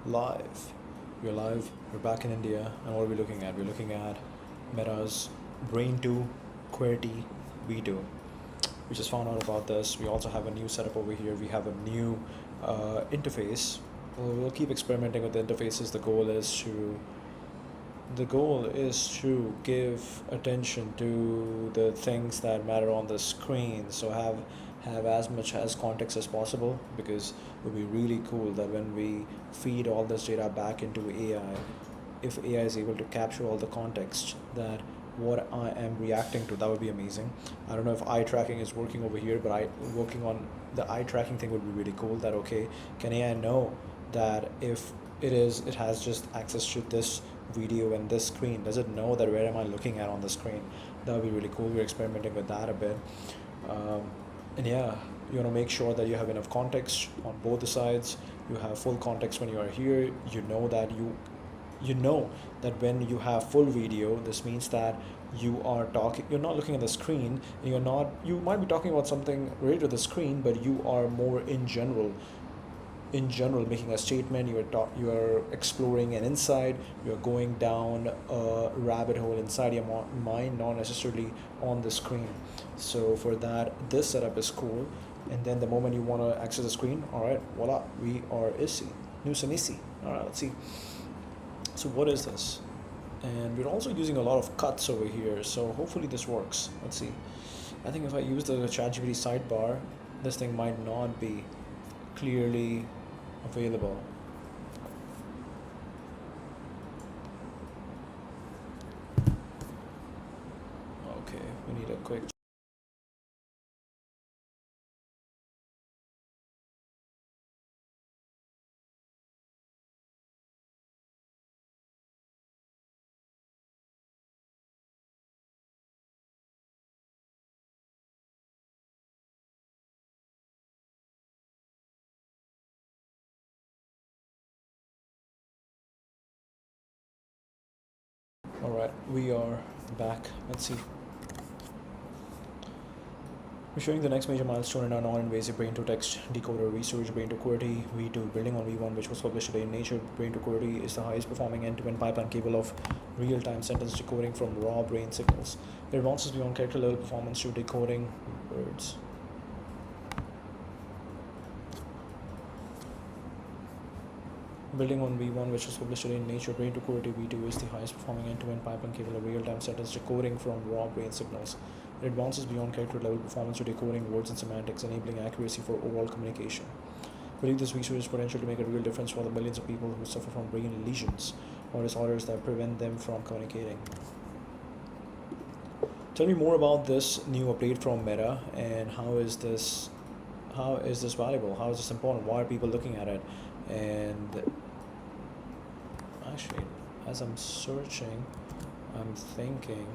live. We're live. We're back in India, and what are we looking at? We're looking at Meta's Brain2Qwerty V2. We just found out about this. We also have a new setup over here. We have a new interface. We'll keep experimenting with the interfaces. The goal is to give attention to the things that matter on the screen. So have as much as context as possible, because it would be really cool that when we feed all this data back into AI, if AI is able to capture all the context that what I am reacting to, that would be amazing. I don't know if eye tracking is working over here, but working on the eye tracking thing would be really cool. That okay, can AI know that if it has just access to this video and this screen, does it know that where am I looking at on the screen? That would be really cool. We're experimenting with that a bit. um, and yeah, you want to make sure that you have enough context on both the sides. You have full context when you are here. You know that when you have full video, this means that you're not looking at the screen, and you might be talking about something related to the screen, but you are more in general making a statement. You are exploring an insight. You're going down a rabbit hole inside your mind, not necessarily on the screen. So for that, this setup is cool. And then the moment you want to access the screen, all right, voila, we are isi news and isi. All right, let's see. So what is this? And we're also using a lot of cuts over here, so hopefully this works. Let's see. I think if I use the ChatGPT sidebar, this thing might not be clearly available. Okay, we need a quick. All right, we are back. Let's see. We're showing the next major milestone in our non-invasive brain-to-text decoder research, Brain2Qwerty V2, building on V1, which was published today in Nature. Brain2Qwerty is the highest performing end-to-end pipeline capable of real-time sentence decoding from raw brain signals. It advances beyond character level performance to decoding words. Building on V1, which was published today in Nature, Brain2Qwerty V2 is the highest performing end-to-end pipeline capable of real-time sentence decoding from raw brain signals. It advances beyond character level performance to decoding words and semantics, enabling accuracy for overall communication. We believe this research has potential to make a real difference for the millions of people who suffer from brain lesions or disorders that prevent them from communicating. Tell me more about this new update from Meta, and how is this valuable? How is this important? Why are people looking at it? And actually, as I'm searching, I'm thinking,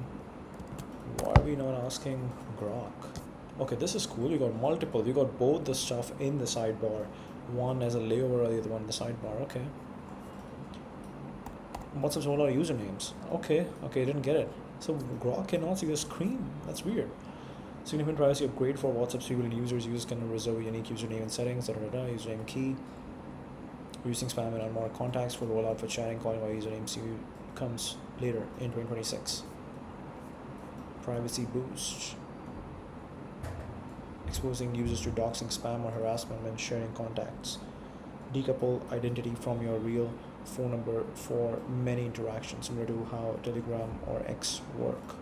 why are we not asking Grok? Okay, this is cool. You got multiple. You got both the stuff in the sidebar. One as a layover, the other one in the sidebar. Okay. What's up, all our usernames? Okay, didn't get it. So Grok cannot see the screen. That's weird. Significant privacy upgrade for WhatsApp civilian users. Users can reserve a unique username and settings. Username key. Reducing spam and unmarked contacts for rollout for chatting, calling by username comes later in 2026. Privacy boost. Exposing users to doxing, spam, or harassment when sharing contacts. Decouple identity from your real phone number for many interactions, similar to how Telegram or X work.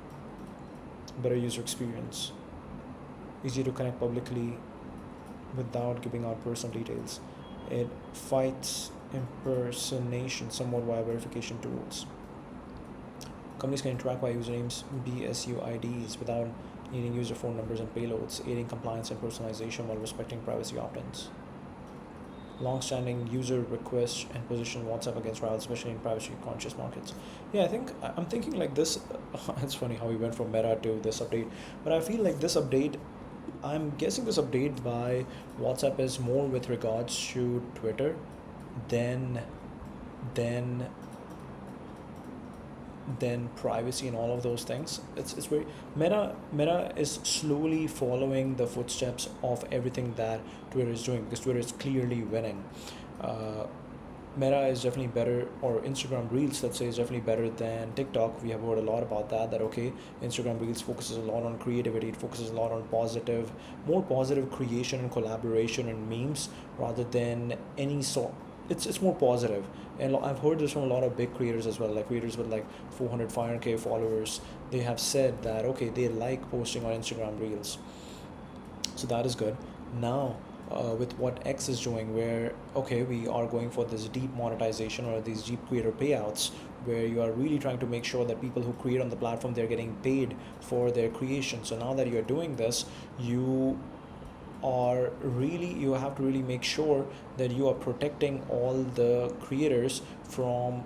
Better user experience. Easier to connect publicly without giving out personal details. It fights impersonation somewhat via verification tools. Companies can interact by usernames, BSUIDs, without needing user phone numbers and payloads, aiding compliance and personalization while respecting privacy opt-ins. Long-standing user requests and position WhatsApp against rivals, especially in privacy-conscious markets. Yeah, I'm thinking like this. It's funny how we went from Meta to this update, but I feel like this update, I'm guessing this update by WhatsApp is more with regards to Twitter than privacy and all of those things. It's very Meta is slowly following the footsteps of everything that Twitter is doing, because Twitter is clearly winning. Meta is definitely better, or Instagram Reels, let's say, is definitely better than TikTok. We have heard a lot about that. That okay, Instagram Reels focuses a lot on creativity. It focuses a lot on more positive creation and collaboration and memes rather than any sort. It's more positive, and I've heard this from a lot of big creators as well, like creators with like 400, 500K followers. They have said that okay, they like posting on Instagram Reels, so that is good. Now with what X is doing, where okay, we are going for this deep monetization or these deep creator payouts, where you are really trying to make sure that people who create on the platform, they're getting paid for their creation. So now that you're doing this, you have to really make sure that you are protecting all the creators from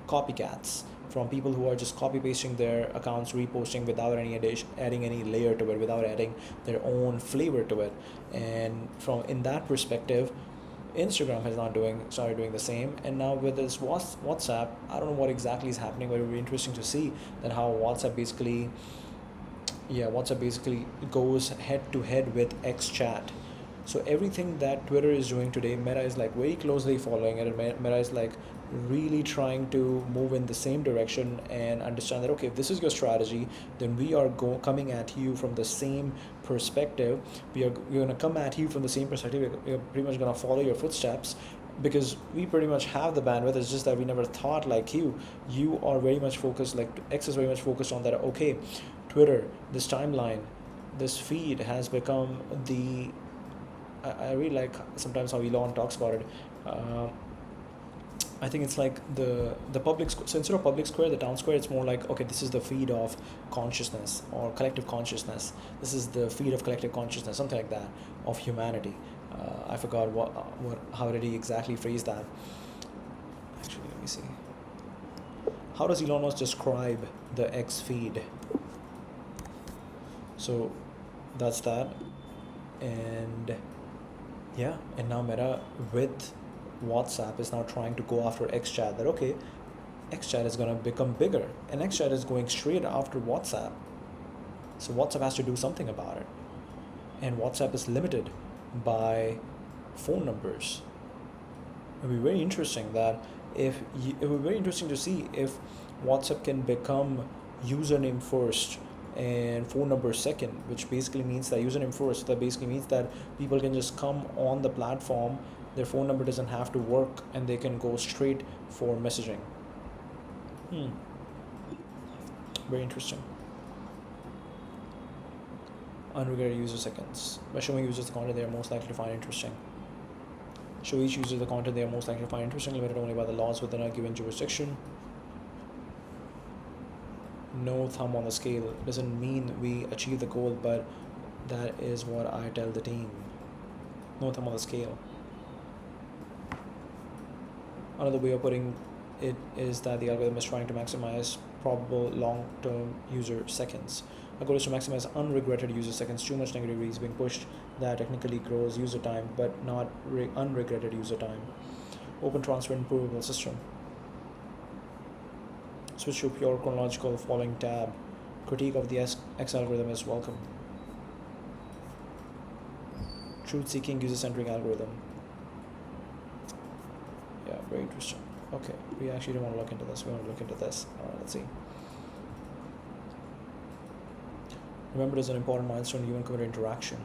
copycats, from people who are just copy pasting their accounts, reposting without any addition, adding any layer to it, without adding their own flavor to it. And from in that perspective, Instagram has not started doing the same. And now with this WhatsApp, I don't know what exactly is happening, but it would be interesting to see that how WhatsApp basically goes head to head with X chat. So everything that Twitter is doing today, Meta is like very closely following it, and Meta is like really trying to move in the same direction and understand that okay, if this is your strategy, then we are coming at you from the same perspective. We're going to come at you from the same perspective. We're pretty much going to follow your footsteps, because we pretty much have the bandwidth. It's just that we never thought like you are very much focused, like X is very much focused on that okay, Twitter, this timeline, this feed has become the I really like sometimes how Elon talks about it. I think it's like the public square. So instead of public square, the town square, it's more like okay, this is the feed of consciousness or collective consciousness. This is the feed of collective consciousness, something like that, of humanity. I forgot how did he exactly phrase that. Actually, let me see. How does Elon Musk describe the X feed? So that's that, and yeah, and now Meta with WhatsApp is now trying to go after XChat. That okay, XChat is gonna become bigger, and XChat is going straight after WhatsApp. So WhatsApp has to do something about it, and WhatsApp is limited by phone numbers. It would be very interesting it would be very interesting to see if WhatsApp can become username first and phone number second, which basically means that username first, that basically means that people can just come on the platform, their phone number doesn't have to work, and they can go straight for messaging. Very interesting. Unregulated user seconds. By showing users the content they are most likely to find interesting. Show each user the content they are most likely to find interesting, limited only by the laws within a given jurisdiction. No thumb on the scale. Doesn't mean we achieve the goal, but that is what I tell the team. No thumb on the scale. Another way of putting it is that the algorithm is trying to maximize probable long-term user seconds. Our goal is to maximize unregretted user seconds. Too much negativity is being pushed that technically grows user time, but not unregretted user time. Open, transparent, provable system. Switch to pure chronological following tab. Critique of the X algorithm is welcome. Truth-seeking, user-centric algorithm. Yeah, very interesting. Okay, we actually don't want to look into this. We want to look into this. All right, let's see. Remember, there's an important milestone in human-computer interaction.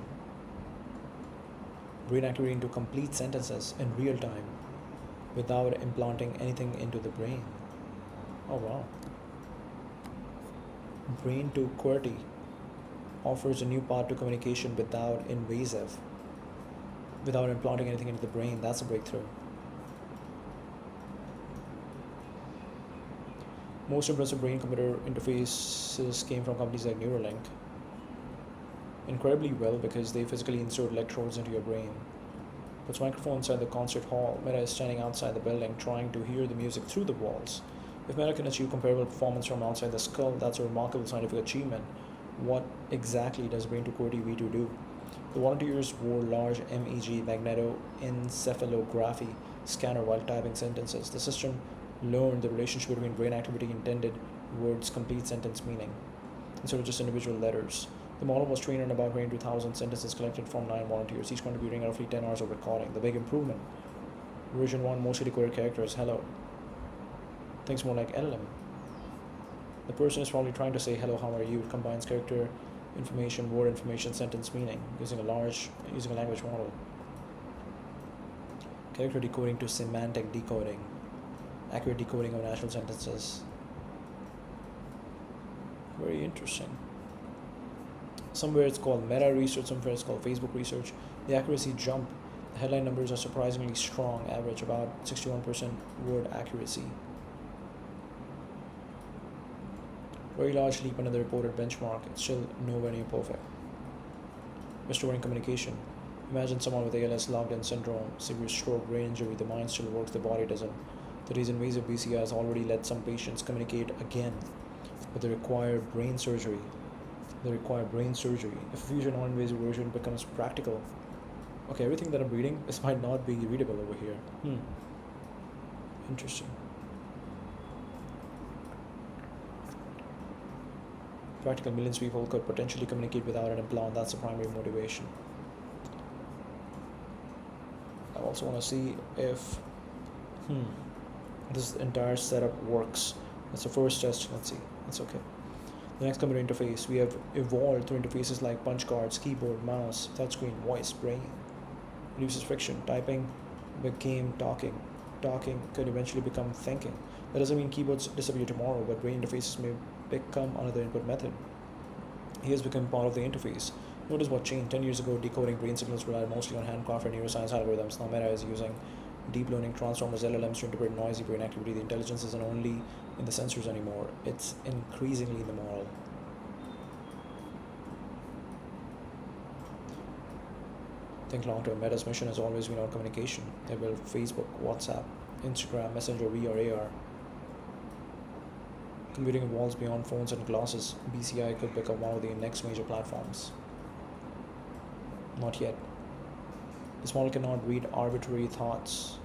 Brain activity into complete sentences in real time without implanting anything into the brain. Oh wow. Brain2Qwerty offers a new path to communication without implanting anything into the brain. That's a breakthrough. Most impressive brain-computer interfaces came from companies like Neuralink. Incredibly well, because they physically insert electrodes into your brain. Puts microphone inside the concert hall. Meta is standing outside the building trying to hear the music through the walls. If Meta can achieve comparable performance from outside the skull, that's a remarkable scientific achievement. What exactly does Brain2Qwerty V2 do? The volunteers wore large MEG magnetoencephalography scanner while typing sentences. The system learned the relationship between brain activity and intended words' complete sentence meaning, instead of just individual letters. The model was trained on about 22,000 sentences collected from 9 volunteers, each contributing roughly 10 hours of recording. The big improvement. Version 1 mostly decoded characters, hello. Thinks more like LLM. The person is probably trying to say hello, how are you? It combines character information, word information, sentence meaning using a language model. Character decoding to semantic decoding. Accurate decoding of natural sentences. Very interesting. Somewhere it's called meta research, somewhere it's called Facebook research. The accuracy jump. The headline numbers are surprisingly strong, average about 61% word accuracy. Very large leap under the reported benchmark. It's still nowhere near perfect. Restoring communication. Imagine someone with ALS, locked-in syndrome, severe stroke, brain injury. The mind still works, the body doesn't. Today's invasive BCI has already let some patients communicate again, but they require brain surgery. If future non-invasive version becomes practical. Okay, everything that I'm reading, this might not be readable over here. Interesting. Practical, millions of people could potentially communicate without an implant. That's the primary motivation. I also want to see if this entire setup works. That's the first test. Let's see. That's okay. The next computer interface. We have evolved through interfaces like punch cards, keyboard, mouse, touchscreen, voice, brain. Reduces friction. Typing became talking. Talking could eventually become thinking. That doesn't mean keyboards disappear tomorrow, but brain interfaces may become another input method. He has become part of the interface. Notice what changed. 10 years ago, decoding brain signals relied mostly on handcrafted neuroscience algorithms. Now Meta is using deep learning transformers, LLMs, to interpret noisy brain activity. The intelligence isn't only in the sensors anymore, it's increasingly in the model. Think long term. Meta's mission has always been on communication. They built Facebook, WhatsApp, Instagram, Messenger, VR, AR. Computing evolves beyond phones and glasses. BCI could become one of the next major platforms. Not yet. This model cannot read arbitrary thoughts,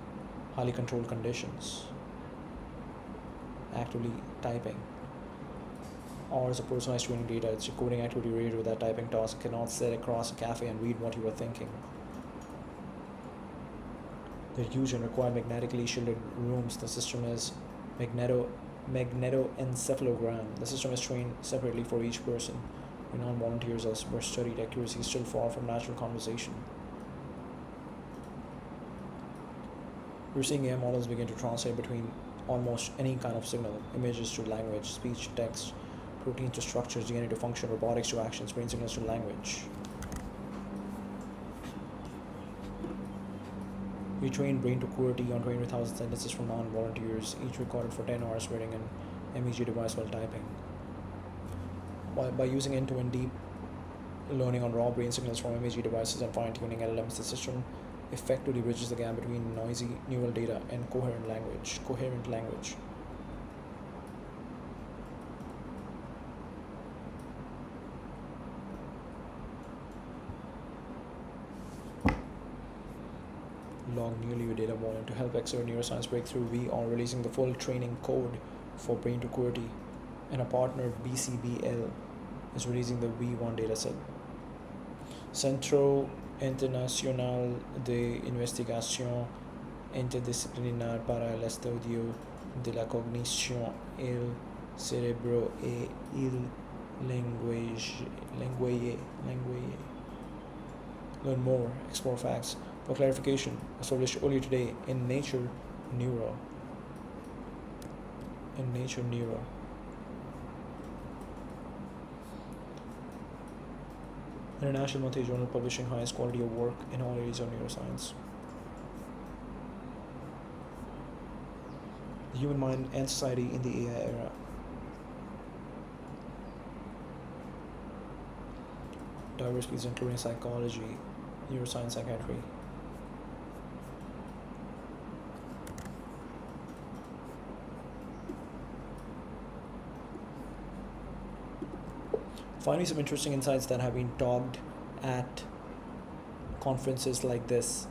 highly controlled conditions, actively typing, or as a personalized training data. It's decoding activity related with that typing task. It cannot sit across a cafe and read what you are thinking. They're huge and require magnetically shielded rooms. The system is magnetoencephalogram. The system is trained separately for each person. Renowned volunteers were studied. Accuracy is still far from natural conversation. We're seeing AI models begin to translate between almost any kind of signal, images to language, speech to text, proteins to structures, DNA to function, robotics to actions, brain signals to language. We trained Brain2Qwerty on 20,000 sentences from non-volunteers, each recorded for 10 hours wearing an MEG device while typing. By using end-to-end deep learning on raw brain signals from MEG devices and fine-tuning LLMs, the system effectively bridges the gap between noisy neural data and coherent language. Log nearly your data volume. To help accelerate neuroscience breakthrough, we are releasing the full training code for Brain2Qwerty, and our partner BCBL is releasing the V1 dataset. Centro Internacional de Investigación Interdisciplinar para el Estudio de la Cognición, el Cerebro y el Lenguaje. Learn more, explore facts. For clarification, as published earlier today in Nature Neuro. International monthly journal publishing highest quality of work in all areas of neuroscience. The human mind and society in the AI era. Diverse fields including psychology, neuroscience, psychiatry. Finally, some interesting insights that have been talked at conferences like this,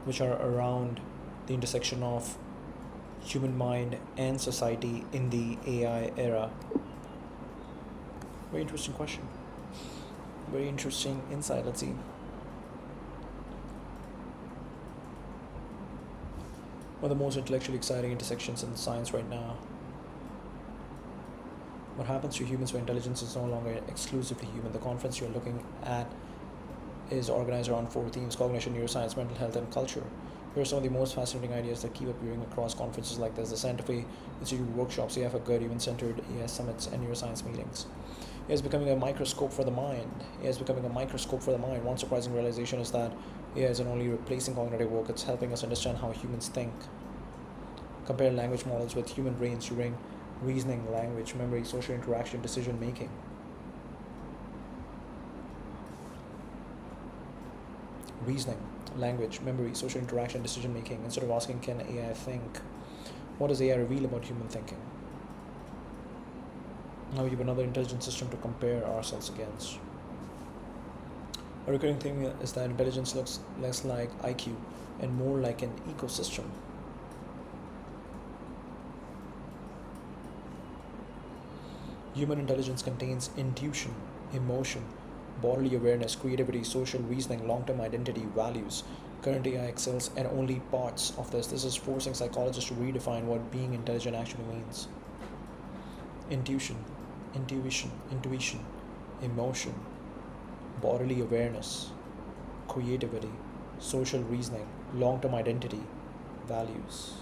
which are around the intersection of human mind and society in the AI era. Very interesting question. Very interesting insight. Let's see. One of the most intellectually exciting intersections in science right now. What happens to humans when intelligence is no longer exclusively human? The conference you're looking at is organized around 4 themes: cognition, neuroscience, mental health, and culture. Here are some of the most fascinating ideas that keep appearing across conferences like this: the Santa Fe Institute workshops, AI for Good, human-centered AI summits, and neuroscience meetings. AI is becoming a microscope for the mind. AI is becoming a microscope for the mind. One surprising realization is that AI isn't only replacing cognitive work, it's helping us understand how humans think. Compare language models with human brains during reasoning, language, memory, social interaction, decision making. Reasoning, language, memory, social interaction, decision making. Instead of asking, can AI think? What does AI reveal about human thinking? Now we have another intelligent system to compare ourselves against. A recurring theme is that intelligence looks less like IQ and more like an ecosystem. Human intelligence contains intuition, emotion, bodily awareness, creativity, social reasoning, long-term identity, values. Current AI excels at only parts of this. This is forcing psychologists to redefine what being intelligent actually means. Intuition, emotion, bodily awareness, creativity, social reasoning, long-term identity, values.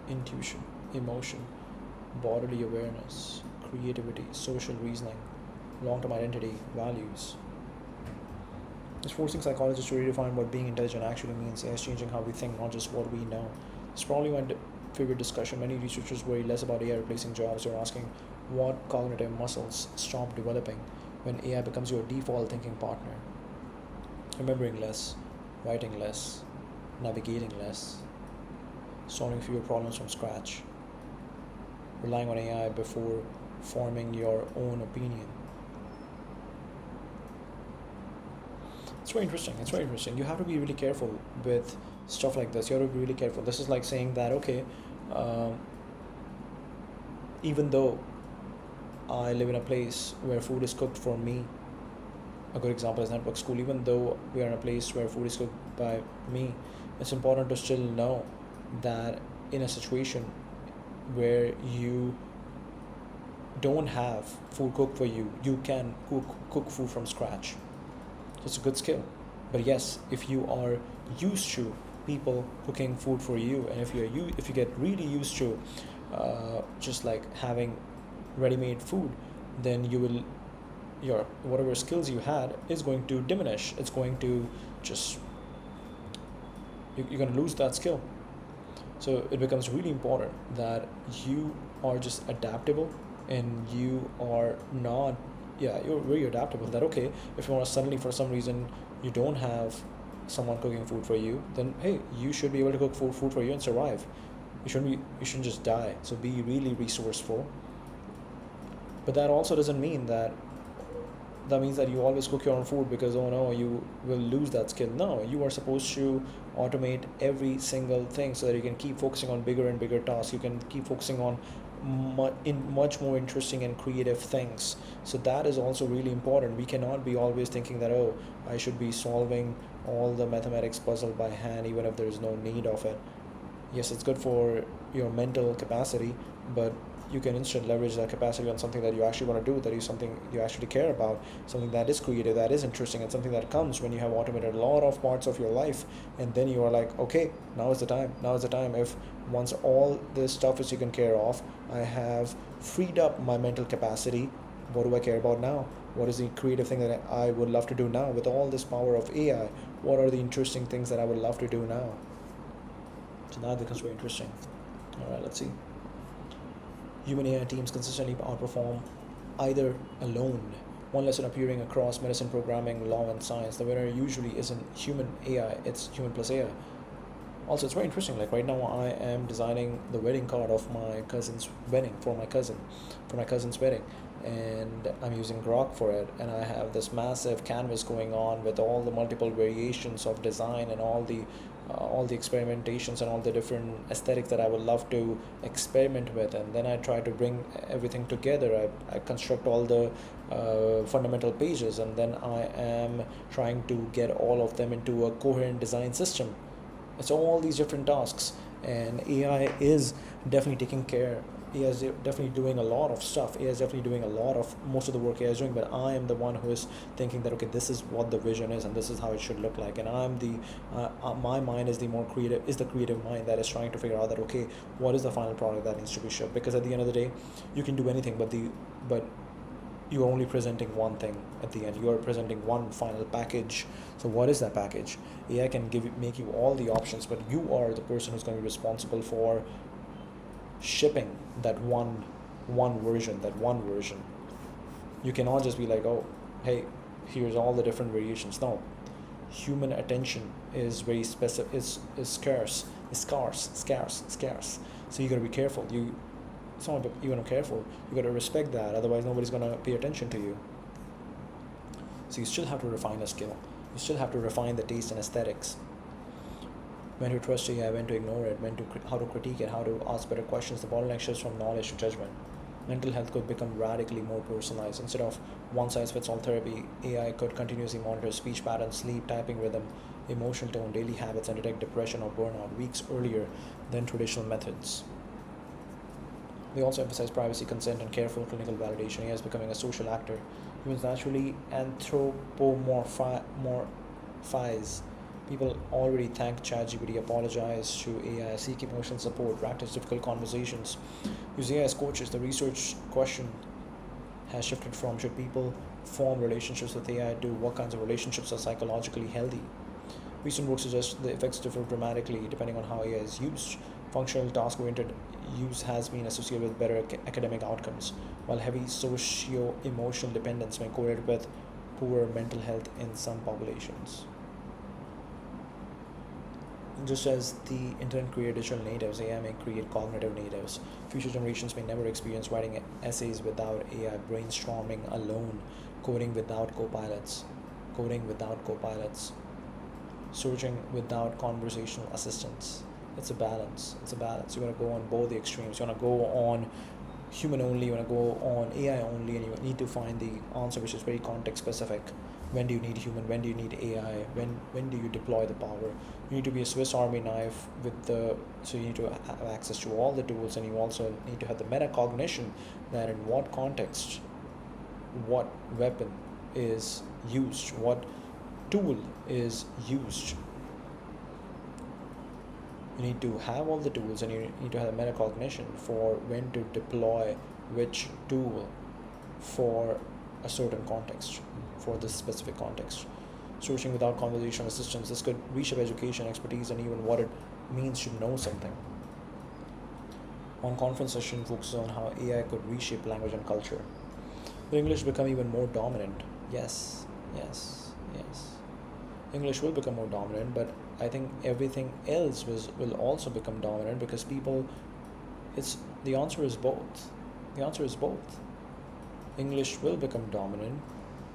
Intuition, emotion, bodily awareness, creativity, social reasoning, long-term identity, values. It's forcing psychologists to redefine what being intelligent actually means. It's changing how we think, not just what we know. It's probably my favorite discussion. Many researchers worry less about AI replacing jobs. They're asking what cognitive muscles stop developing when AI becomes your default thinking partner. Remembering less, writing less, navigating less, solving fewer problems from scratch, relying on AI before forming your own opinion. It's very interesting. You have to be really careful with stuff like this. You have to be really careful. This is like saying that, okay, even though I live in a place where food is cooked for me, a good example is network school, even though we are in a place where food is cooked by me, it's important to still know that in a situation where you don't have food cooked for you, you can cook food from scratch. It's a good skill. But yes, if you are used to people cooking food for you, and if you get really used to just like having ready-made food, then your whatever skills you had is going to diminish. It's going to just you're going to lose that skill. So it becomes really important that you are just adaptable, and you are not, you're very adaptable. That okay, if you want to suddenly for some reason you don't have someone cooking food for you, then hey, you should be able to cook food for you and survive. You shouldn't just die. So be really resourceful. But that also doesn't mean that means that you always cook your own food, because oh no, you will lose that skill. No, you are supposed to automate every single thing so that you can keep focusing on bigger and bigger tasks. You can keep focusing on much more interesting and creative things. So that is also really important. We cannot be always thinking that, oh, I should be solving all the mathematics puzzle by hand, even if there is no need of it. Yes, it's good for your mental capacity, but you can instead leverage that capacity on something that you actually want to do, that is something you actually care about, something that is creative, that is interesting, and something that comes when you have automated a lot of parts of your life. And then you are like, okay, now is the time. If once all this stuff is taken care of, I have freed up my mental capacity. What do I care about now? What is the creative thing that I would love to do now with all this power of AI? What are the interesting things that I would love to do now? So now it becomes very interesting. All right, let's see. Human AI teams consistently outperform either alone. One lesson appearing across medicine, programming, law, and science. The winner usually isn't human AI, it's human plus AI. Also, it's very interesting. Like right now, I am designing the wedding card of my cousin's wedding for my cousin's wedding, and I'm using Grok for it. And I have this massive canvas going on with all the multiple variations of design and all the experimentations and all the different aesthetics that I would love to experiment with. And then I try to bring everything together. I construct all the fundamental pages, and then I am trying to get all of them into a coherent design system. It's all these different tasks, and AI is definitely taking care. AI is definitely doing a lot of stuff. AI is definitely doing a lot of most of the work AI is doing. But I am the one who is thinking that okay, this is what the vision is, and this is how it should look like. And I'm the my mind is the more creative, is the creative mind that is trying to figure out that okay, what is the final product that needs to be shipped? Because at the end of the day, you can do anything, but you are only presenting one thing at the end. You are presenting one final package. So what is that package? AI can make you all the options, but you are the person who's going to be responsible for shipping that one version, that one version. You cannot just be like, oh, hey, here's all the different variations. No, human attention is very specific. Is scarce. So you gotta be careful. It's not even careful. You gotta respect that. Otherwise, nobody's gonna pay attention to you. So you still have to refine a skill. You still have to refine the taste and aesthetics. When to trust AI, when to ignore it, how to critique it, how to ask better questions. The bottleneck shifts from knowledge to judgment. Mental health could become radically more personalized. Instead of one-size-fits-all therapy, AI could continuously monitor speech patterns, sleep, typing rhythm, emotional tone, daily habits, and detect depression or burnout weeks earlier than traditional methods. They also emphasize privacy, consent, and careful clinical validation. AI is becoming a social actor. Humans naturally anthropomorphize. People already thank ChatGPT, apologize to AI, seek emotional support, practice difficult conversations, use AI as coaches. The research question has shifted from should people form relationships with AI to what kinds of relationships are psychologically healthy. Recent work suggests the effects differ dramatically depending on how AI is used. Functional task-oriented use has been associated with better academic outcomes, while heavy socio-emotional dependence may correlate with poor mental health in some populations. Just as the internet created digital natives, AI may create cognitive natives. Future generations may never experience writing essays without AI, brainstorming alone, coding without copilots, searching without conversational assistants. It's a balance. You want to go on both the extremes. You want to go on human only, you want to go on AI only, and you need to find the answer which is very context specific. When do you need human? When do you need AI? When do you deploy the power? You need to be a Swiss Army knife so you need to have access to all the tools, and you also need to have the metacognition that in what context, what weapon is used, what tool is used. You need to have all the tools, and you need to have a metacognition for when to deploy which tool for a certain context, for this specific context. Searching without conversational assistance, this could reshape education, expertise, and even what it means to know something. One conference session focuses on how AI could reshape language and culture. Will English become even more dominant? Yes. English will become more dominant, but I think everything else will also become dominant because the answer is both. English will become dominant,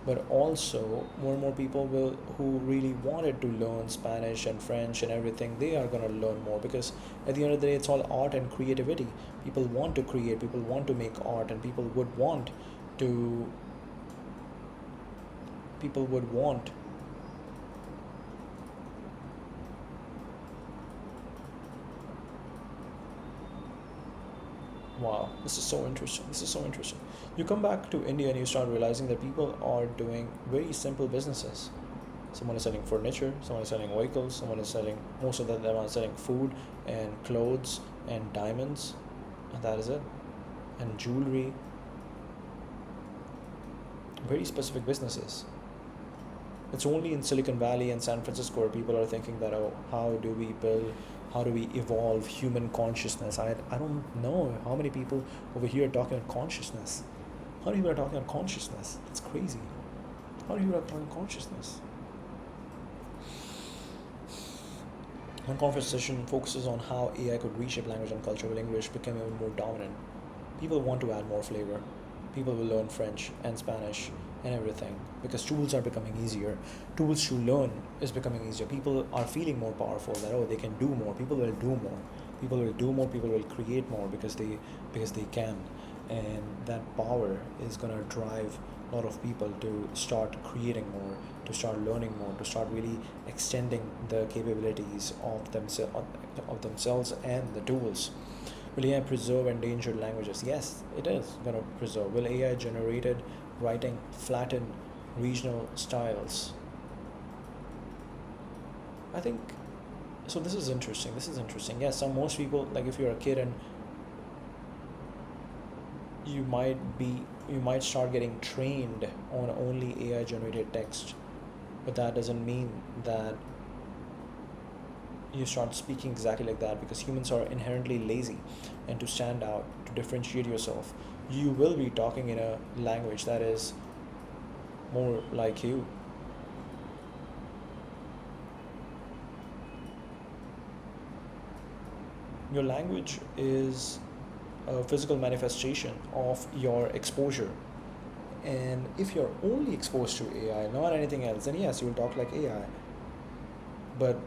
but also more and more people who really wanted to learn Spanish and French and everything, they are going to learn more, because at the end of the day it's all art and creativity. People want to create, people want to make art, and people would want wow, this is so interesting. You come back to India and you start realizing that people are doing very simple businesses. Someone is selling furniture, someone is selling vehicles, most of them are selling food and clothes and diamonds, and that is it. And jewelry. Very specific businesses. It's only in Silicon Valley and San Francisco where people are thinking that, oh, how do we evolve human consciousness? I don't know how many people over here are talking about consciousness. How many people are talking about consciousness? It's crazy. How many people are talking about consciousness? One conference session focuses on how AI could reshape language and culture. Will English become even more dominant? People want to add more flavor. People will learn French and Spanish and everything because tools are becoming easier. Tools to learn is becoming easier. People are feeling more powerful that, oh, they can do more. People will do more. People will create more because they can. And that power is going to drive a lot of people to start creating more, to start learning more, to start really extending the capabilities of themselves and the tools. Will AI preserve endangered languages? Yes, it is going to preserve. Will AI generated writing flatten regional styles? I think so. This is interesting. This is interesting. Yes, most people, like if you're a kid and you might be you might start getting trained on only AI generated text, but that doesn't mean that you start speaking exactly like that, because humans are inherently lazy, and to stand out, to differentiate yourself, you will be talking in a language that is more like you. Your language is a physical manifestation of your exposure. And if you're only exposed to AI, not anything else, then yes, you will talk like AI. But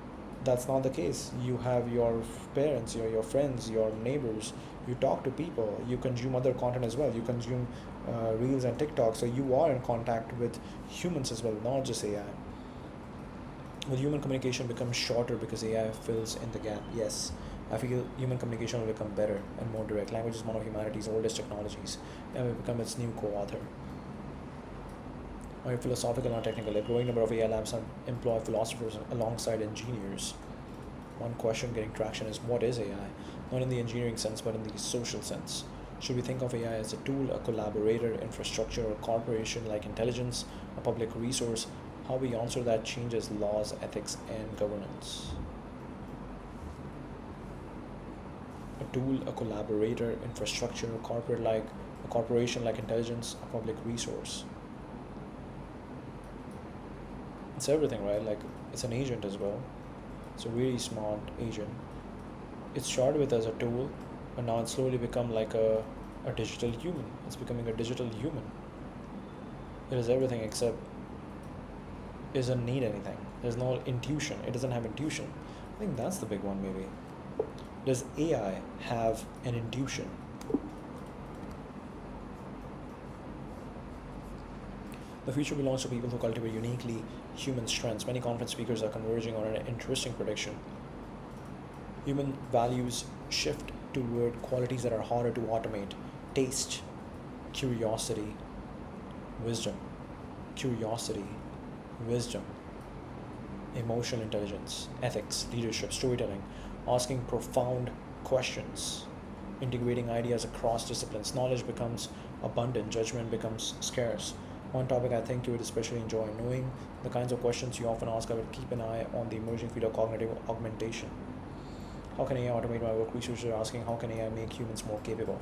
that's not the case. You have your parents, your friends, your neighbors. You talk to people. You consume other content as well. You consume reels and TikTok. So you are in contact with humans as well, not just AI. Will human communication become shorter because AI fills in the gap? Yes. I feel human communication will become better and more direct. Language is one of humanity's oldest technologies, and will become its new co-author. Or philosophical, not technical. A growing number of AI labs employ philosophers alongside engineers. One question getting traction is, what is AI? Not in the engineering sense, but in the social sense. Should we think of AI as a tool, a collaborator, infrastructure, or corporation like intelligence, a public resource? How we answer that changes laws, ethics, and governance. A tool, a collaborator, infrastructure, a corporation like intelligence, a public resource. It's everything, right? Like, it's an agent as well. It's a really smart agent. It started with as a tool, but now it's slowly become like a digital human. It's becoming a digital human. It is everything except it doesn't need anything. There's no intuition. It doesn't have intuition. I think that's the big one, maybe. Does AI have an intuition? The future belongs to people who cultivate uniquely human strengths. Many conference speakers are converging on an interesting prediction. Human values shift toward qualities that are harder to automate: taste, curiosity, wisdom. Curiosity, wisdom, emotional intelligence, ethics, leadership, storytelling, asking profound questions, integrating ideas across disciplines. Knowledge becomes abundant, judgment becomes scarce. One topic I think you would especially enjoy: knowing the kinds of questions you often ask. I would keep an eye on the emerging field of cognitive augmentation. How can AI automate my work? Researchers are asking, how can AI make humans more capable?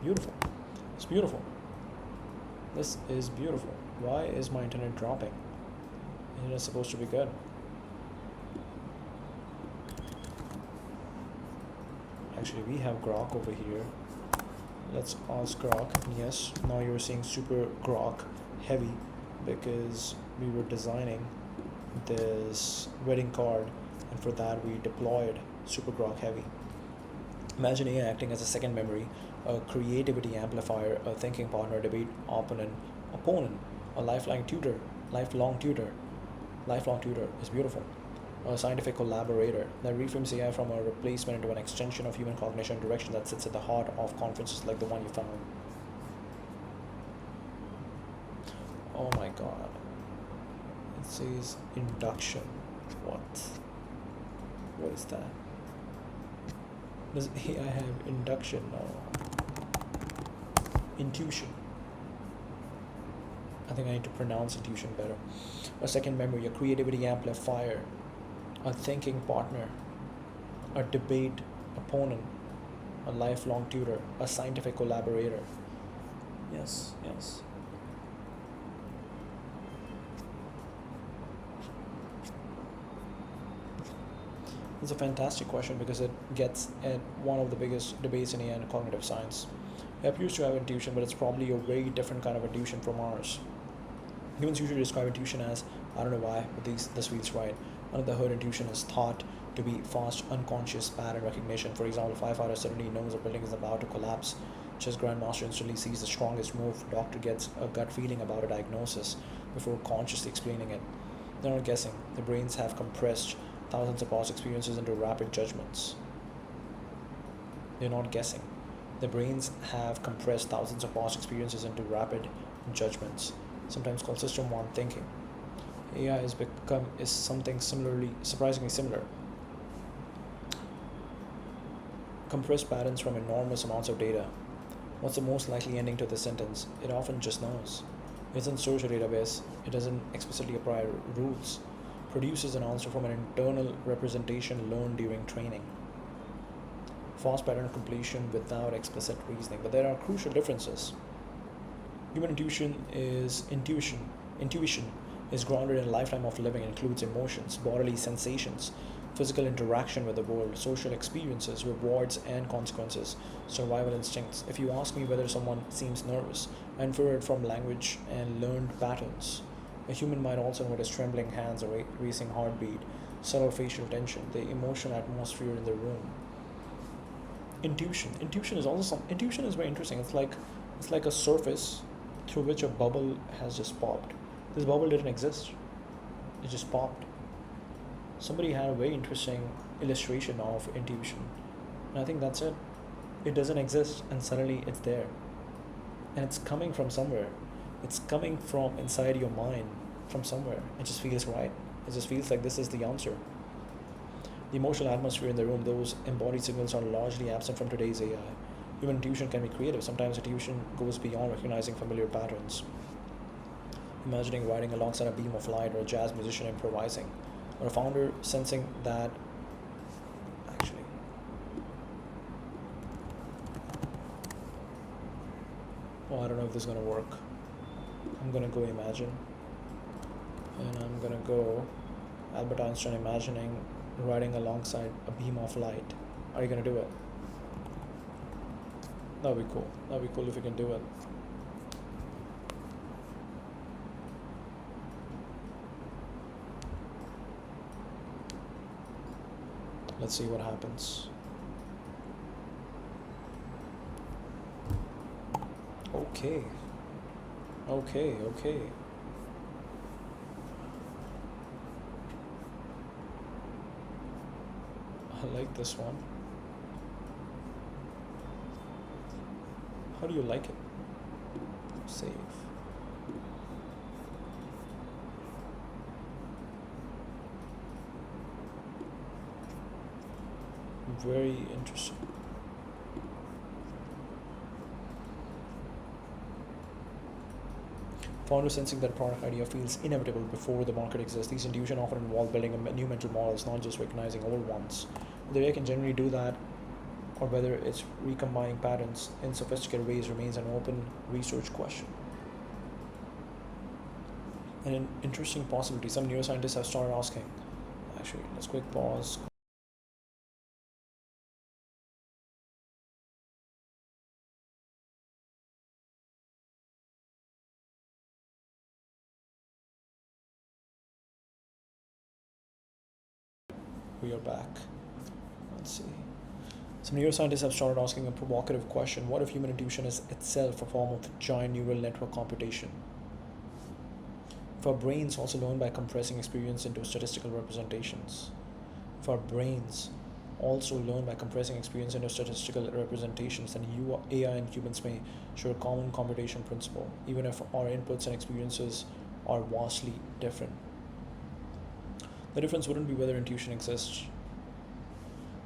Beautiful. It's beautiful. This is beautiful. Why is my internet dropping? It's supposed to be good. Actually, we have Grok over here. Let's ask Grok. Yes, now you're seeing Super Grok Heavy, because we were designing this wedding card, and for that we deployed Super Grok Heavy. Imagine AI acting as a second memory, a creativity amplifier, a thinking partner, a debate opponent, a lifelong tutor. Lifelong tutor is beautiful. A scientific collaborator that reframes AI from a replacement into an extension of human cognition, direction that sits at the heart of conferences like the one you found. Oh my god. It says induction. What is that? Does AI have induction? No. Intuition. I think I need to pronounce intuition better. A second memory, a creativity amplifier, a thinking partner, a debate opponent, a lifelong tutor, a scientific collaborator. Yes. It's a fantastic question because it gets at one of the biggest debates in AI and cognitive science. It appears to have intuition, but it's probably a very different kind of intuition from ours. Humans usually describe intuition as, I don't know why, but this feels right. Under the hood, intuition is thought to be fast, unconscious pattern recognition. For example, 5 out of 70 knows a building is about to collapse. Chess grandmaster instantly sees the strongest move. Doctor gets a gut feeling about a diagnosis before consciously explaining it. They're not guessing. Their brains have compressed thousands of past experiences into rapid judgments. They're not guessing. Their brains have compressed thousands of past experiences into rapid judgments, sometimes called System 1 thinking. AI is something surprisingly similar. Compressed patterns from enormous amounts of data. What's the most likely ending to the sentence? It often just knows. It doesn't search a database. It doesn't explicitly apply rules. Produces an answer from an internal representation learned during training. Fast pattern completion without explicit reasoning. But there are crucial differences. Human intuition is grounded in a lifetime of living, includes emotions, bodily sensations, physical interaction with the world, social experiences, rewards and consequences, survival instincts. If you ask me whether someone seems nervous, I infer it from language and learned patterns. A human might also notice trembling hands or racing heartbeat, subtle facial tension, the emotional atmosphere in the room. Intuition is very interesting. It's like a surface through which a bubble has just popped. This bubble didn't exist. It just popped. Somebody had a very interesting illustration of intuition. And I think that's it. It doesn't exist and suddenly it's there. And it's coming from somewhere. It's coming from inside your mind, from somewhere. It just feels right. It just feels like this is the answer. The emotional atmosphere in the room, those embodied signals are largely absent from today's AI. Human intuition can be creative. Sometimes intuition goes beyond recognizing familiar patterns. Imagining riding alongside a beam of light, or a jazz musician improvising, or a founder sensing that actually I don't know if this is going to work. I'm going to go imagine, and I'm going to go Albert Einstein imagining riding alongside a beam of light. Are you going to do it? That'd be cool. That'd be cool if you can do it. Let's see what happens. Okay. I like this one. How do you like it? Save. Very interesting. Founder sensing that a product idea feels inevitable before the market exists. These intuition often involve building new mental models, not just recognizing old ones. Whether AI can generally do that, or whether it's recombining patterns in sophisticated ways, remains an open research question. And an interesting possibility. Some neuroscientists have started asking. Actually, let's quick pause. We are back. Let's see. Some neuroscientists have started asking a provocative question. What if human intuition is itself a form of giant neural network computation? If our brains also learn by compressing experience into statistical representations. If our brains also learn by compressing experience into statistical representations, then AI and humans may share a common computation principle, even if our inputs and experiences are vastly different. The difference wouldn't be whether intuition exists.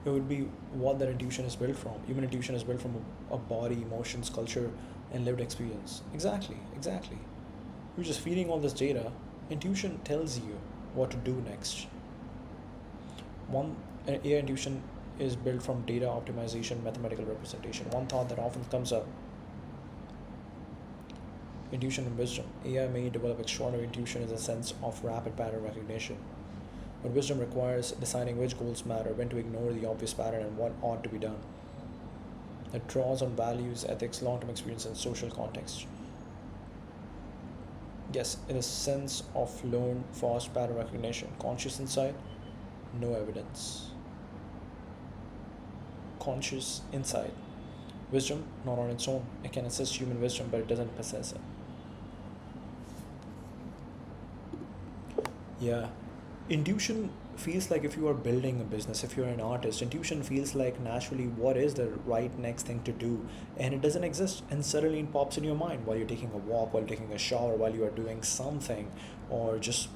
It would be what that intuition is built from. Human intuition is built from a body, emotions, culture, and lived experience. Exactly. You're just feeding all this data. Intuition tells you what to do next. AI intuition is built from data optimization, mathematical representation. One thought that often comes up: intuition and wisdom. AI may develop extraordinary intuition in the sense of rapid pattern recognition. But wisdom requires deciding which goals matter, when to ignore the obvious pattern, and what ought to be done. It draws on values, ethics, long-term experience, and social context. Yes, in a sense of learned fast pattern recognition. Conscious insight, no evidence. Conscious insight, Wisdom, not on its own. It can assist human wisdom, but it doesn't possess it. Yeah. Intuition feels like if you are building a business, if you're an artist, intuition feels like naturally what is the right next thing to do. And it doesn't exist. And suddenly it pops in your mind while you're taking a walk, while taking a shower, while you are doing something, or just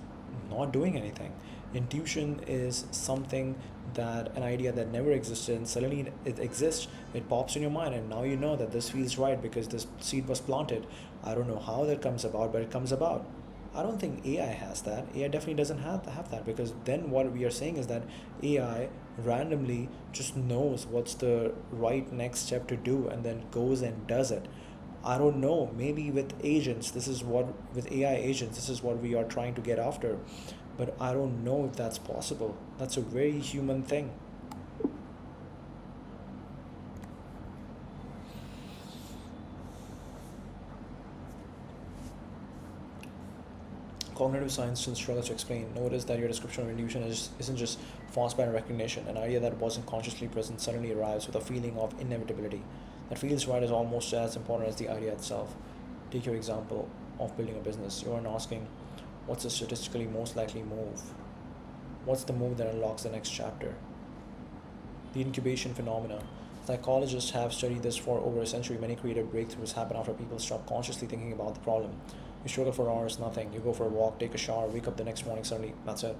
not doing anything. Intuition is something that an idea that never existed and suddenly it exists, it pops in your mind, and now you know that this feels right because this seed was planted. I don't know how that comes about, but it comes about. I don't think AI has that. AI definitely doesn't have that, because then what we are saying is that AI randomly just knows what's the right next step to do and then goes and does it. I don't know. Maybe with agents, this is what, with AI agents, this is what we are trying to get after. But I don't know if that's possible. That's a very human thing. Cognitive science still struggles to explain. Notice that your description of illusion isn't just false pattern recognition. An idea that wasn't consciously present suddenly arrives with a feeling of inevitability. That feels right is almost as important as the idea itself. Take your example of building a business. You aren't asking, what's the statistically most likely move? What's the move that unlocks the next chapter? The incubation phenomena. Psychologists have studied this for over a century. Many creative breakthroughs happen after people stop consciously thinking about the problem. You struggle for hours, nothing. You go for a walk, take a shower, wake up the next morning, suddenly, that's it.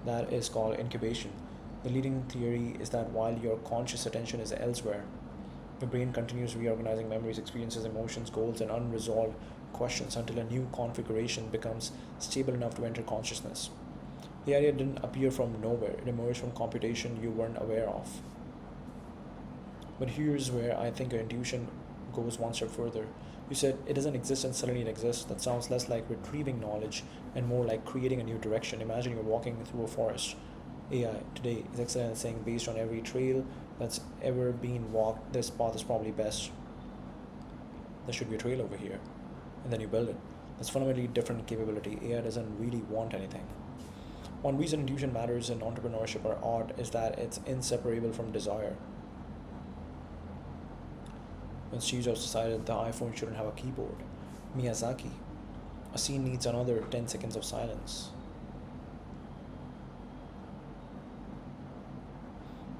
That is called incubation. The leading theory is that while your conscious attention is elsewhere, your brain continues reorganizing memories, experiences, emotions, goals, and unresolved questions until a new configuration becomes stable enough to enter consciousness. The idea didn't appear from nowhere, it emerged from computation you weren't aware of. But here's where I think your intuition goes one step further. You said it doesn't exist and suddenly it exists. That sounds less like retrieving knowledge and more like creating a new direction. Imagine you're walking through a forest. AI today is excellent at saying, based on every trail that's ever been walked, this path is probably best. There should be a trail over here. And then you build it. That's fundamentally different capability. AI doesn't really want anything. One reason intuition matters in entrepreneurship or art is that it's inseparable from desire. When Steve Jobs decided the iPhone shouldn't have a keyboard, Miyazaki, a scene needs another 10 seconds of silence.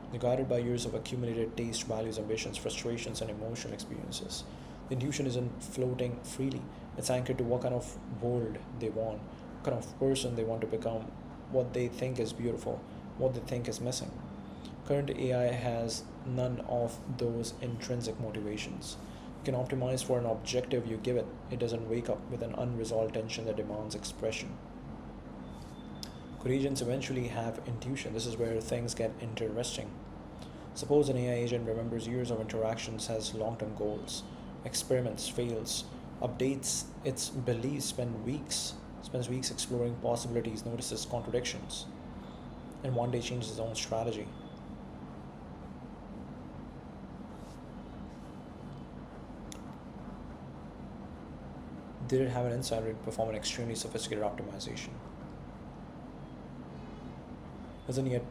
They're guided by years of accumulated taste, values, ambitions, frustrations, and emotional experiences. The intuition isn't floating freely, it's anchored to what kind of world they want, what kind of person they want to become, what they think is beautiful, what they think is missing. Current AI has none of those intrinsic motivations. You can optimize for an objective you give it. It doesn't wake up with an unresolved tension that demands expression. Could agents eventually have intuition? This is where things get interesting. Suppose an AI agent remembers years of interactions, has long term goals, experiments, fails, updates its beliefs, spends weeks exploring possibilities, notices contradictions, and one day changes its own strategy. Did it have an insider to perform an extremely sophisticated optimization? Doesn't yet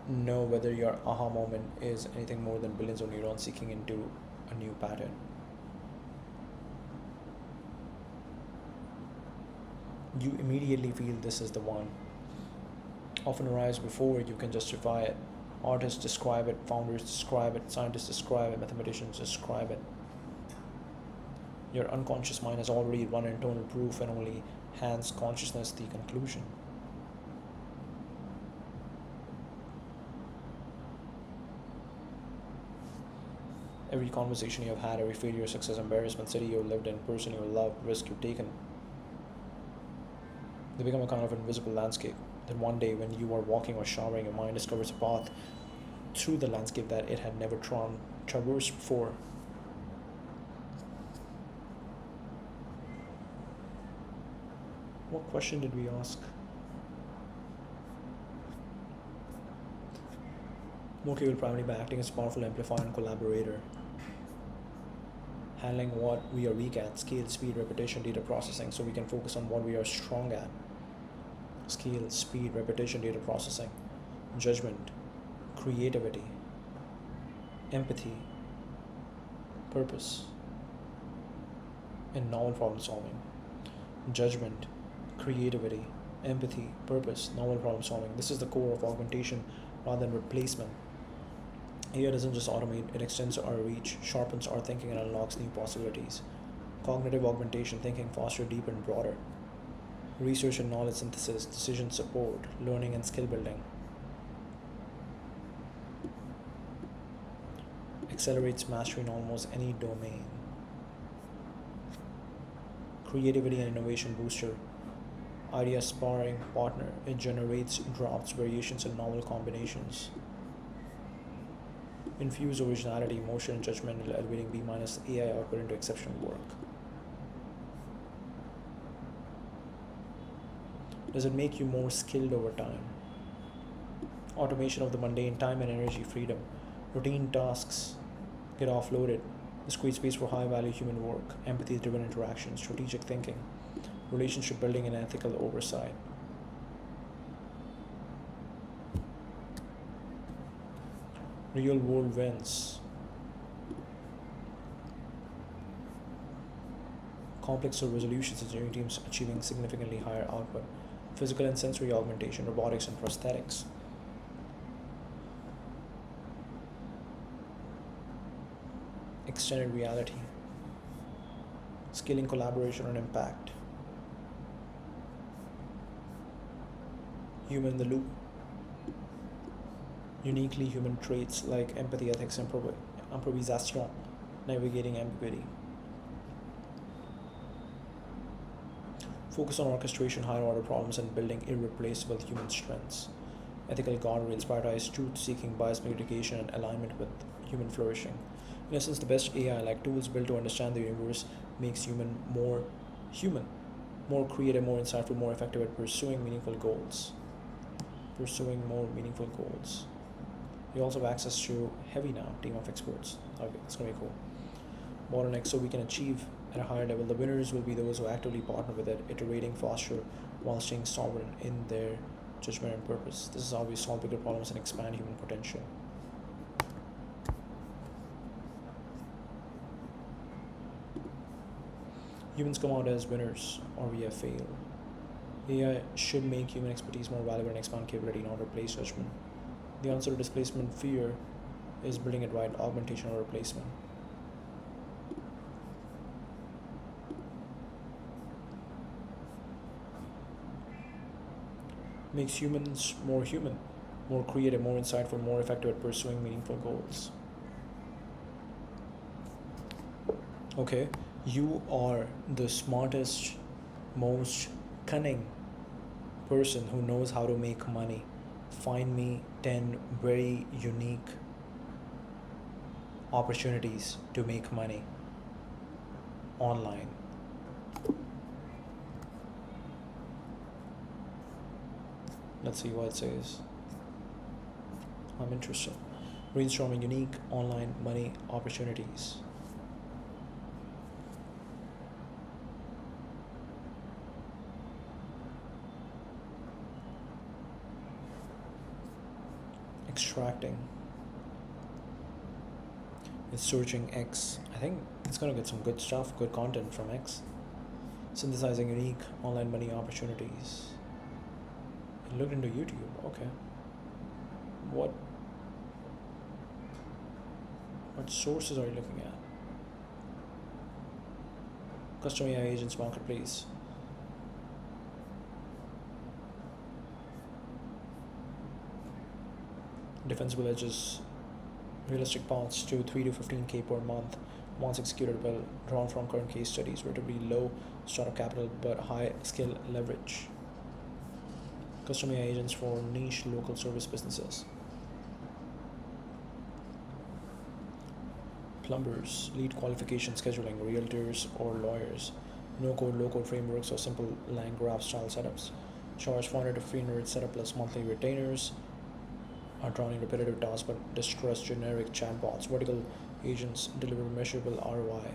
know whether your aha moment is anything more than billions of neurons seeking into a new pattern. You immediately feel this is the one. Often arrives before you can justify it. Artists describe it, founders describe it, scientists describe it, mathematicians describe it. Your unconscious mind has already run internal proof and only hands consciousness the conclusion. Every conversation you have had, every failure, success, embarrassment, city you lived in, person you loved, risk you've taken, they become a kind of invisible landscape. Then one day, when you are walking or showering, your mind discovers a path through the landscape that it had never traversed before. What question did we ask? More capable primarily by acting as a powerful amplifier and collaborator, handling what we are weak at, scale, speed, repetition, data processing, so we can focus on what we are strong at. Scale, speed, repetition, data processing, judgment, creativity, empathy, purpose, and novel problem solving. Judgment, creativity, empathy, purpose, novel problem solving. This is the core of augmentation rather than replacement. AI doesn't just automate, it extends our reach, sharpens our thinking, and unlocks new possibilities. Cognitive augmentation, thinking faster, deeper, and broader. Research and knowledge synthesis, decision support, learning and skill building. Accelerates mastery in almost any domain. Creativity and innovation booster. Idea sparring partner, it generates drafts, variations, and novel combinations. Infuse originality, emotion, and judgment, elevating B minus AI output into exceptional work. Does it make you more skilled over time? Automation of the mundane, time and energy freedom. Routine tasks get offloaded. This creates space for high value human work, empathy driven interaction, strategic thinking, relationship building, and ethical oversight. Real world wins. Complex resolutions, engineering teams achieving significantly higher output. Physical and sensory augmentation, robotics, and prosthetics. Extended reality. Scaling collaboration and impact. Human in the loop. Uniquely human traits like empathy, ethics, and improvisation, navigating ambiguity. Focus on orchestration, higher order problems, and building irreplaceable human strengths. Ethical guardrails prioritize truth seeking, bias mitigation, and alignment with human flourishing. In essence, the best AI, like tools built to understand the universe, makes human, more creative, more insightful, more effective at pursuing meaningful goals. Pursuing more meaningful goals. You also have access to Heavy now, team of experts. Okay, it's gonna be cool. Bottleneck, so we can achieve at a higher level. The winners will be those who actively partner with it, iterating faster while staying sovereign in their judgment and purpose. This is how we solve bigger problems and expand human potential. Humans come out as winners, or we have failed. AI should make human expertise more valuable and expand capability, not replace judgment. The answer to displacement fear is building it right, augmentation or replacement. Makes humans more human, more creative, more insightful, more effective at pursuing meaningful goals. Okay, you are the smartest, most cunning person who knows how to make money. Find me 10 very unique opportunities to make money online. Let's see what it says. I'm interested. Brainstorming unique online money opportunities. Extracting. It's searching X. I think it's gonna get some good stuff, good content from X. Synthesizing unique online money opportunities. It looked into YouTube. Okay. What sources are you looking at? Custom AI agents marketplace. Defensible edges, realistic paths to 3 to 15K per month once executed well, drawn from current case studies, relatively low startup capital but high skill leverage. Custom AI agents for niche local service businesses. Plumbers, lead qualification scheduling, realtors or lawyers, no code, low code frameworks or simple land graph style setups. Charge 400 to 300 setup plus monthly retainers. Are drowning repetitive tasks but distrust generic chatbots. Vertical agents deliver measurable ROI.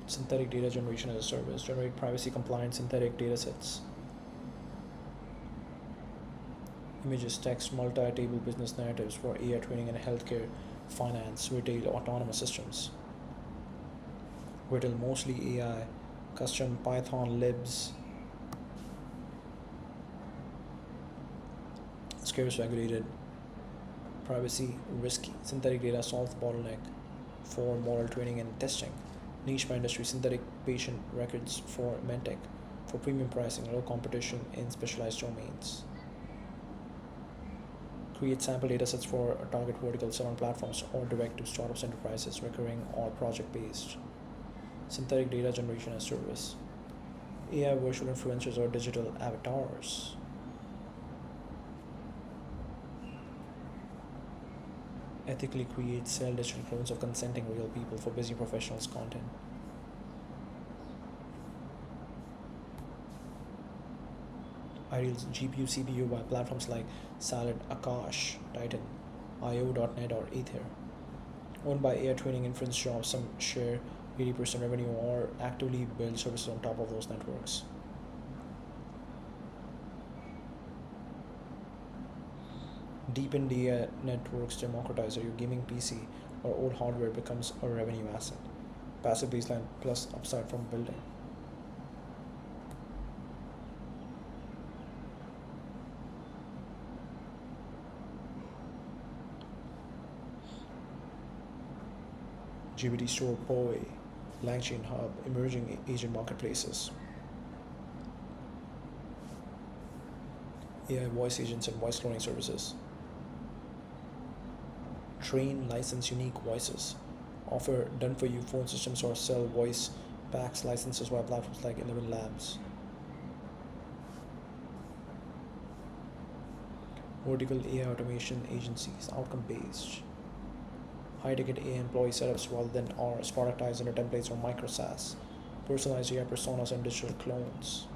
Synthetic data generation as a service. Generate privacy compliant synthetic data sets. Images, text, multi-table business narratives for AI training and healthcare finance, retail, autonomous systems. Retail mostly AI, custom Python libs, scarce regulated, privacy risky, synthetic data solves bottleneck for model training and testing, niche by industry, synthetic patient records for medtech, for premium pricing, low competition in specialized domains. Create sample datasets for a target vertical, sell on platforms or direct to startups, enterprises, recurring or project based. Synthetic data generation as service. AI virtual influencers or digital avatars. Ethically create, sell digital clones of consenting real people for busy professionals content. Ideals GPU CPU by platforms like Salad, Akash, Titan, IO.net or Ether. Owned by AI training inference jobs, some share 80% revenue or actively build services on top of those networks. Deepen AI networks democratizer. Your gaming PC or old hardware becomes a revenue asset. Passive baseline plus upside from building. GPT Store, POE, LangChain Hub, emerging agent marketplaces. AI voice agents and voice cloning services. Train, license unique voices. Offer done for you phone systems or sell voice packs licenses via platforms like 11 Labs. Vertical AI automation agencies, outcome based. High ticket AI employee setups rather than ours, productized under templates or micro SaaS. Personalized AI personas and digital clones.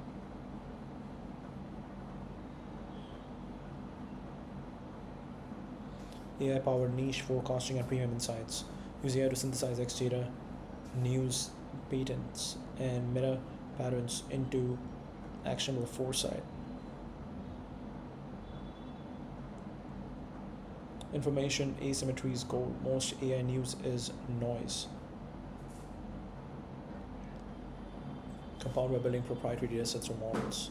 AI powered niche forecasting and premium insights. Use AI to synthesize X data, news, patents, and meta patterns into actionable foresight. Information asymmetry is gold. Most AI news is noise. Compound by building proprietary datasets or models.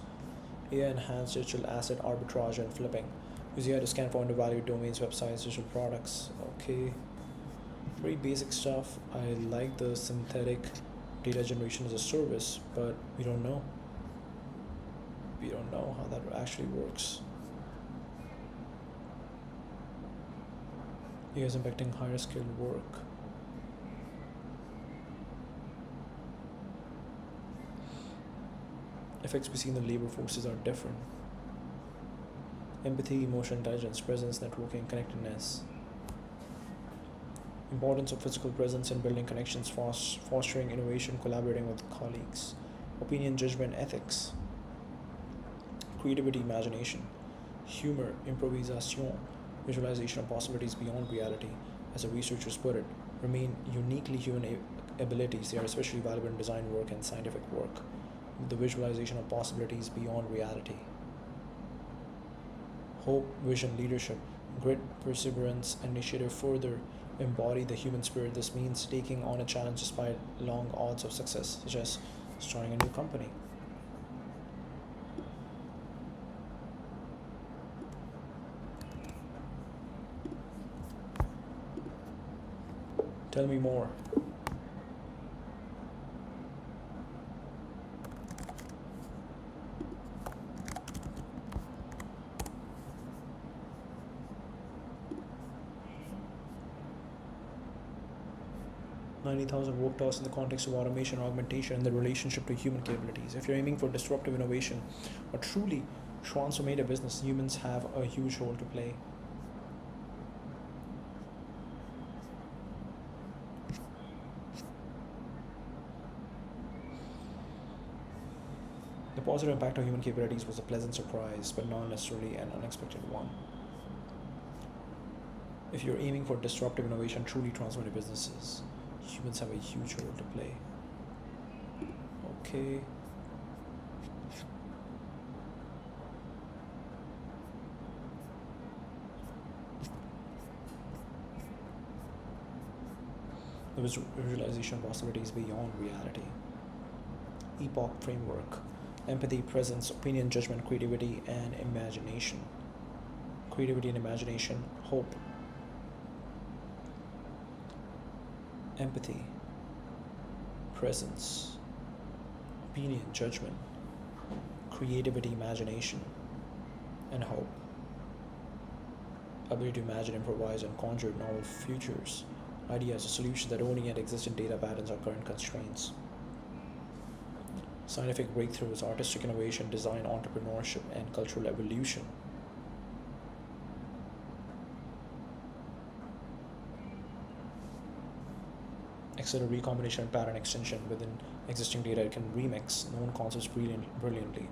AI enhanced digital asset arbitrage and flipping. Use AI to scan for undervalued domains, websites, digital products. Okay, pretty basic stuff. I like the synthetic data generation as a service, but we don't know. We don't know how that actually works. AI is impacting higher skilled work. Effects we see in the labor forces are different. Empathy, emotional intelligence, presence, networking, connectedness. Importance of physical presence in building connections, fostering innovation, collaborating with colleagues. Opinion, judgment, ethics. Creativity, imagination. Humor, improvisation, visualization of possibilities beyond reality. As the researchers put it, remain uniquely human abilities. They are especially valuable in design work and scientific work. The visualization of possibilities beyond reality. Hope, vision, leadership, grit, perseverance, and initiative further embody the human spirit. This means taking on a challenge despite long odds of success, such as starting a new company. Tell me more. $90,000 work tasks in the context of automation, augmentation, and the relationship to human capabilities. If you're aiming for disruptive innovation or truly transformative business, humans have a huge role to play. The positive impact of human capabilities was a pleasant surprise, but not necessarily an unexpected one. If you're aiming for disruptive innovation, truly transformative businesses, humans have a huge role to play. Okay. The visualization possibilities beyond reality. Epoch framework. Empathy, presence, opinion, judgment, creativity, and imagination. Creativity and imagination. Hope. Empathy, presence, opinion, judgment, creativity, imagination, and hope. Ability to imagine, improvise, and conjure novel futures, ideas, or solutions that only yet exist in data patterns or current constraints. Scientific breakthroughs, artistic innovation, design, entrepreneurship, and cultural evolution. Excellent recombination and pattern extension within existing data. It can remix known concepts brilliantly.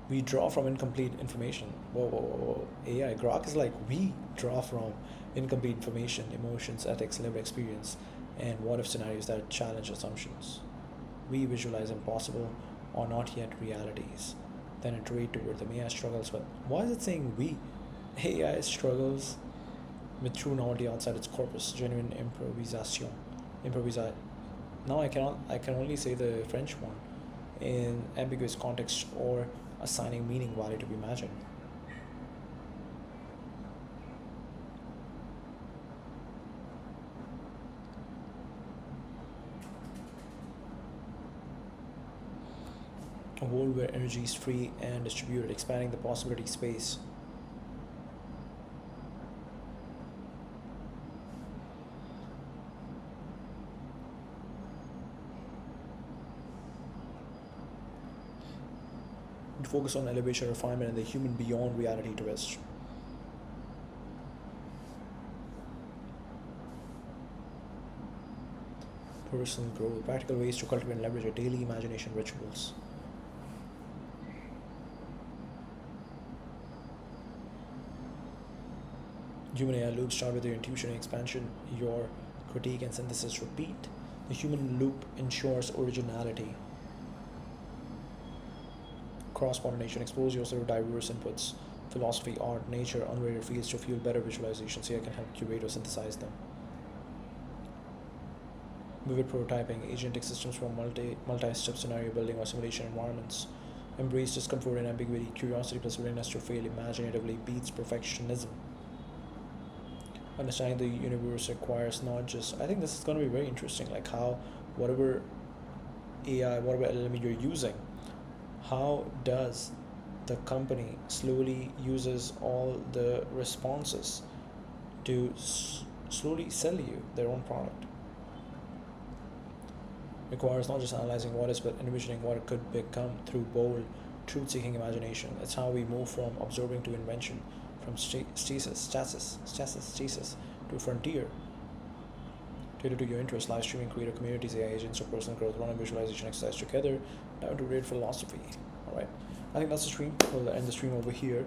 We draw from incomplete information. Whoa. AI, Grok is like, we draw from incomplete information, emotions, ethics, lived experience, and what if scenarios that challenge assumptions. We visualize impossible or not yet realities, then iterate toward them. AI struggles with, why is it saying we? AI struggles with true novelty outside its corpus, genuine improvisation. Now I can only say the French one in ambiguous context or assigning meaning value to be imagined. A world where energy is free and distributed, expanding the possibility space. Focus on elevation, refinement, and the human beyond reality twist. Personal growth, practical ways to cultivate and leverage your daily imagination rituals. Human AI loop, start with your intuition and expansion, your critique and synthesis repeat. The human loop ensures originality. Cross-pollination, expose yourself to diverse inputs, philosophy, art, nature, unrelated fields to fuel better visualization so you can help curate or synthesize them. Vivid prototyping, agentic systems for multi-step scenario building or simulation environments. Embrace discomfort and ambiguity, curiosity plus willingness to fail imaginatively beats perfectionism. Understanding the universe requires not just, I think this is going to be very interesting, like how whatever AI, whatever LLM you're using, how does the company slowly uses all the responses to slowly sell you their own product. Requires not just analyzing what is, but envisioning what it could become through bold, truth-seeking imagination. It's how we move from observing to invention, from stasis to frontier. Cater to your interests, live streaming, creator communities, AI agents, or personal growth, run a visualization exercise together, down to real philosophy. Alright, I think that's the stream. We'll end the stream over here.